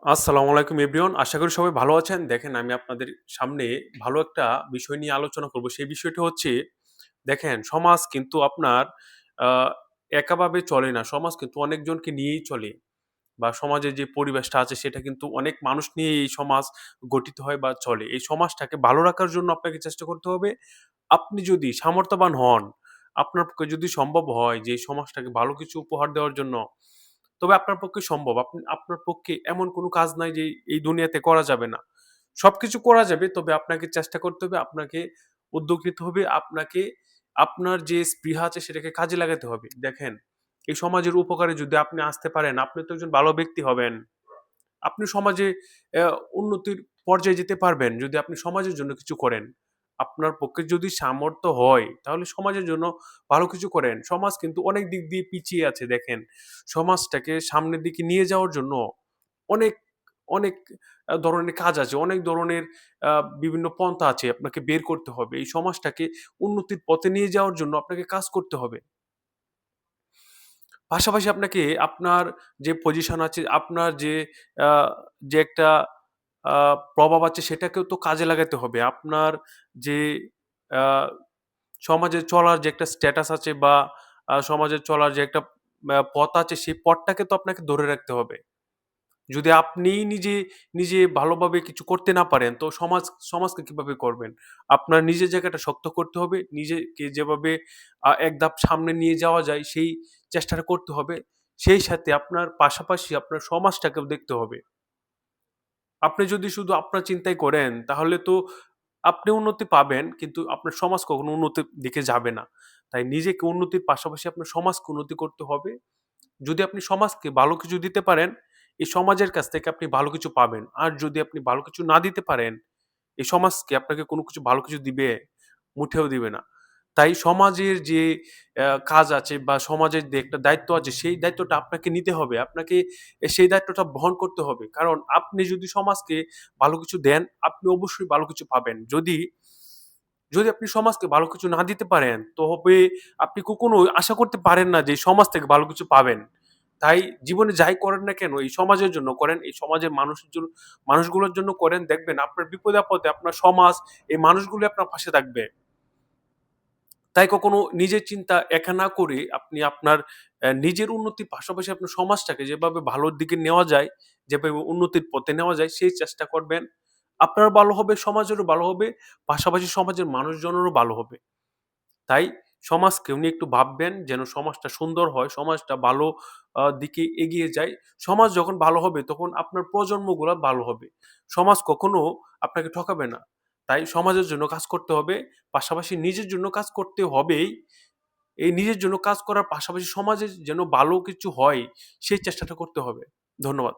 আসসালামু আলাইকুম এভরিওয়ান। আশা করি সবাই ভালো আছেন। দেখেন আমি আপনাদের সামনে ভালো একটা বিষয় নিয়ে আলোচনা করব। সেই বিষয়টা হচ্ছে দেখেন সমাজ কিন্তু আপনার আ একাভাবে চলে না। সমাজ কিন্তু অনেকজনকে নিয়েই চলে। বা সমাজের যে পরিবেশটা আছে সেটা কিন্তু অনেক মানুষ নিয়ে এই সমাজ গঠিত হয় বা চলে। এই সমাজটাকে ভালো রাখার জন্য আপনাকে চেষ্টা করতে হবে। আপনি যদি সামর্থ্যবান হন, আপনার পক্ষে যদি সম্ভব হয় যে এই সমাজটাকে ভালো কিছু উপহার দেওয়ার জন্য, তবে আপনার পক্ষে সম্ভব। আপনার পক্ষে এমন কোনো কাজ নাই যে এই দুনিয়াতে করা যাবে না। সবকিছু করা যাবে, তবে আপনাকে চেষ্টা করতে হবে, আপনাকে উদ্যোগ নিতে হবে, আপনাকে আপনার যে স্পৃহা আছে সেটাকে কাজে লাগাতে হবে। দেখেন, এই সমাজের উপকারে যদি আপনি আসতে পারেন, আপনি তো একজন ভালো ব্যক্তি হবেন। আপনি সমাজে অ্যা উন্নতির পর্যায়ে যেতে পারবেন যদি আপনি সমাজের জন্য কিছু করেন। আপনার পক্ষে যদি সামর্থ্য হয় তাহলে সমাজের জন্য ভালো কিছু করেন। সমাজ কিন্তু অনেক দিক দিয়ে পিছিয়ে আছে দেখেন। সমাজটাকে সামনের দিকে নিয়ে যাওয়ার জন্য অনেক, অনেক ধরনের কাজ আছে। অনেক ধরনের আ বিভিন্ন পন্থা আছে আপনাকে বের করতে হবে। এই সমাজটাকে উন্নতির পথে নিয়ে যাওয়ার জন্য আপনাকে কাজ করতে হবে। পাশাপাশি আপনাকে আপনার যে পজিশন আছে, আপনার আ যে একটা আ প্রভাব আছে সেটাকেও তো কাজে লাগাতে হবে। আপনার যে আ সমাজে চলার যে একটা স্ট্যাটাস আছে বা সমাজে চলার যে একটা পথ আছে সেই পথটাকে তো আপনাকে ধরে রাখতে হবে। যদি আপনিই নিজে ভালোভাবে কিছু করতে না পারেন তো সমাজকে কিভাবে করবেন? আপনার নিজের জায়গাটা শক্ত করতে হবে। নিজেকে যেভাবে এক ধাপ সামনে নিয়ে যাওয়া যায় সেই চেষ্টাটা করতে হবে। সেই সাথে আপনার পাশাপাশি আপনার সমাজটাকেও দেখতে হবে। আপনি যদি শুধু আপনার চিন্তাই করেন তাহলে তো আপনি উন্নতি পাবেন কিন্তু আপনার সমাজ কখনো উন্নতির দিকে যাবে না। তাই নিজেকে উন্নতির পাশাপাশি আপনার সমাজকে উন্নতি করতে হবে। যদি আপনি সমাজকে ভালো কিছু দিতে পারেন, এই সমাজের কাছ থেকে আপনি ভালো কিছু পাবেন। আর যদি আপনি ভালো কিছু না দিতে পারেন, এই সমাজকে আপনাকে কোনো কিছু ভালো কিছু দিবে? মুঠেও দিবে না। তাই সমাজের যে কাজ আছে বা সমাজের যে একটা দায়িত্ব আছে, সেই দায়িত্বটা আপনাকে নিতে হবে। আপনাকে সেই দায়িত্বটা বহন করতে হবে। কারণ আপনি যদি সমাজকে ভালো কিছু দেন, আপনি অবশ্যই ভালো কিছু পাবেন। যদি আপনি সমাজকে ভালো কিছু না দিতে পারেন, তবে আপনি কখনোই আশা করতে পারেন না যে সমাজ থেকে ভালো কিছু পাবেন। তাই জীবনে যাই করেন না কেন এই সমাজের জন্য করেন, এই সমাজের মানুষগুলোর জন্য করেন। দেখবেন আপনার বিপদে-আপদে আপনার সমাজ, এই মানুষগুলো আপনার পাশে থাকবে। তাই কখনো নিজের চিন্তা একা না করে আপনি আপনার নিজের উন্নতির পাশাপাশি আপনার সমাজটাকে যেভাবে ভালোর দিকে নেওয়া যায়, যেভাবে উন্নতির পথে নেওয়া যায় সেই চেষ্টা করবেন। আপনার ভালো হবে, সমাজেরও ভালো হবে, পাশাপাশি সমাজের মানুষজনেরও ভালো হবে। তাই সমাজকেও নিয়ে একটু ভাববেন যেন সমাজটা সুন্দর হয়, সমাজটা ভালো দিকে এগিয়ে যায়। সমাজ যখন ভালো হবে তখন আপনার প্রজন্মগুলা ভালো হবে। সমাজ কখনো আপনাকে ঠকাবে না। তাই সমাজের জন্য কাজ করতে হবে, পাশাপাশি নিজের জন্য কাজ করতে হবেই। এই নিজের জন্য কাজ করার পাশাপাশি সমাজের যেন ভালো কিছু হয় সেই চেষ্টাটা করতে হবে। ধন্যবাদ।